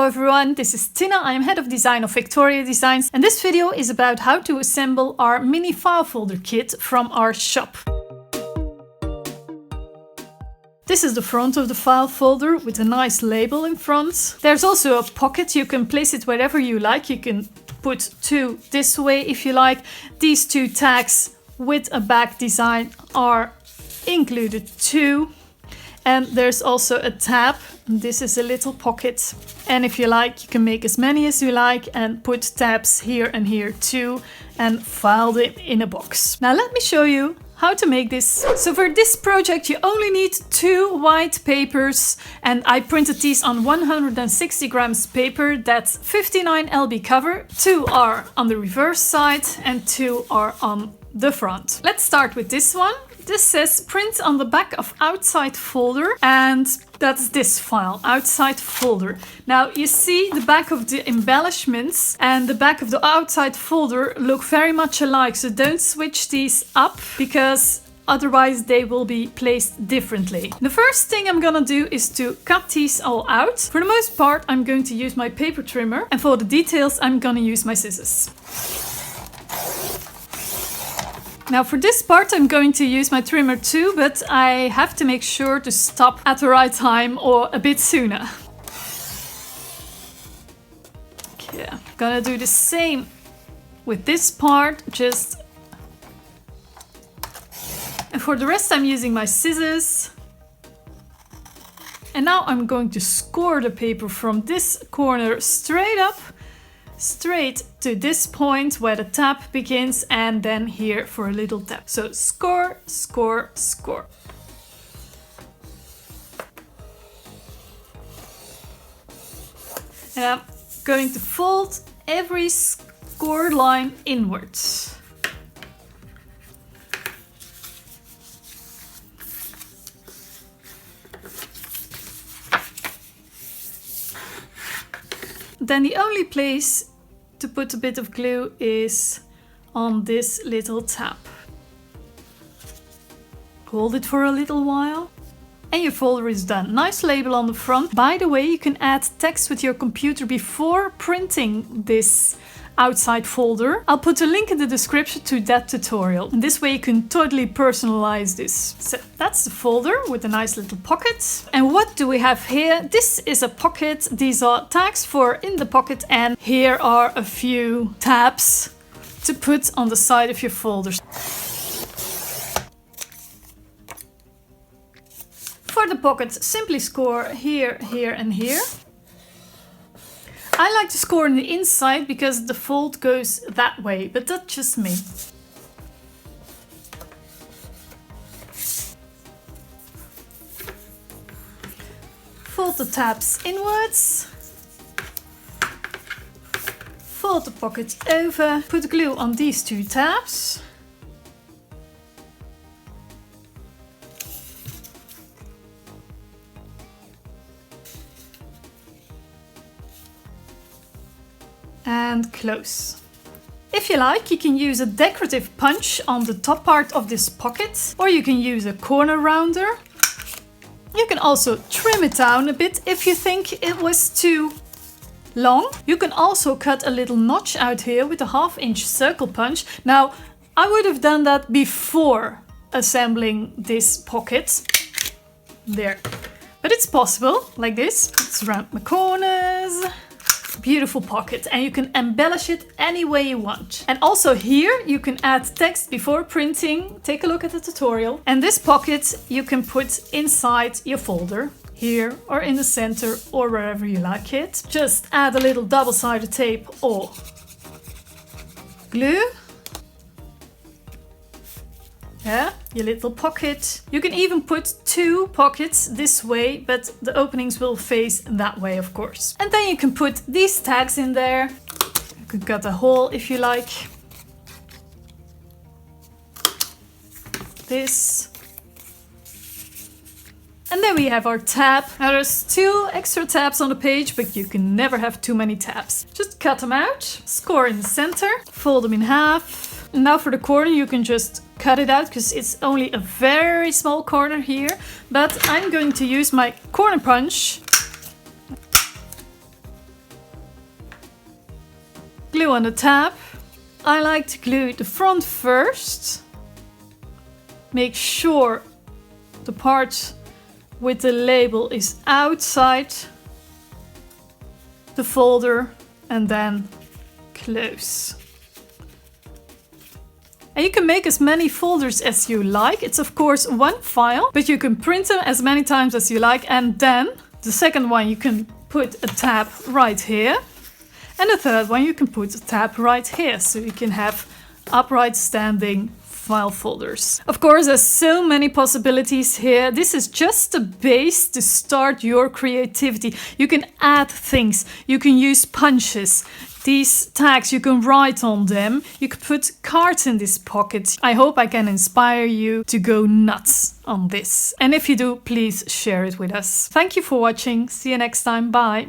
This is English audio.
everyone, this is Tina. I am head of design of VectoriaDesigns, and this video is about how to assemble our mini file folder kit from our shop. This is the front of the file folder with a nice label in front. There's also a pocket, you can place it wherever you like. You can put two this way if you like. These two tags with a back design are included too. And there's also a tab. This is a little pocket. And if you like, you can make as many as you like and put tabs here and here too and file them in a box. Now let me show you how to make this. So for this project you only need 2 white papers, and I printed these on 160 grams paper. That's 59 lb cover. 2 are on the reverse side and 2 are on the front. Let's start with this one. This says print on the back of outside folder, and that's this file, outside folder. Now you see the back of the embellishments and the back of the outside folder look very much alike, so don't switch these up because otherwise they will be placed differently. The first thing I'm gonna do is to cut these all out. For the most part I'm going to use my paper trimmer, and for the details I'm gonna use my scissors. Now for this part I'm going to use my trimmer too, but I have to make sure to stop at the right time or a bit sooner. Okay, I'm gonna do the same with this part, and for the rest I'm using my scissors. And now I'm going to score the paper from this corner straight up, straight to this point where the tab begins, and then here for a little tab. So score, score, score. And I'm going to fold every score line inwards. Then the only place to put a bit of glue is on this little tab. Hold it for a little while and your folder is done. Nice label on the front. By the way, you can add text with your computer before printing this outside folder. I'll put a link in the description to that tutorial. And this way you can totally personalize this. So that's the folder with a nice little pocket. And what do we have here? This is a pocket. These are tags for in the pocket, and here are a few tabs to put on the side of your folders. For the pocket, simply score here, here and here. I like to score on the inside because the fold goes that way, but that's just me. Fold the tabs inwards. Fold the pocket over. Put glue on these 2 tabs. And close. If you like, you can use a decorative punch on the top part of this pocket, or you can use a corner rounder. You can also trim it down a bit if you think it was too long. You can also cut a little notch out here with a 1/2-inch circle punch. Now, I would have done that before assembling this pocket. There. But it's possible, like this. It's around my corners. Beautiful pocket, and you can embellish it any way you want. And also here you can add text before printing. Take a look at the tutorial. And this pocket you can put inside your folder, here or in the center or wherever you like it. Just add a little double-sided tape or glue. Yeah, your little pocket. You can even put 2 pockets this way, but the openings will face that way, of course. And then you can put these tags in there. You could cut a hole if you like. This. And then we have our tab. Now there's 2 extra tabs on the page, but you can never have too many tabs. Just cut them out, score in the center, fold them in half. And now for the corner you can just cut it out because it's only a very small corner here. But I'm going to use my corner punch glue on the tab. I like to glue the front first. Make sure the part with the label is outside the folder and then close. And you can make as many folders as you like. It's of course one file, but you can print them as many times as you like. And then the second one you can put a tab right here. And the third one you can put a tab right here. So you can have upright standing file folders. Of course, there's so many possibilities here. This is just the base to start your creativity. You can add things. You can use punches. These tags, you can write on them. You can put cards in this pocket. I hope I can inspire you to go nuts on this. And if you do, please share it with us. Thank you for watching. See you next time. Bye.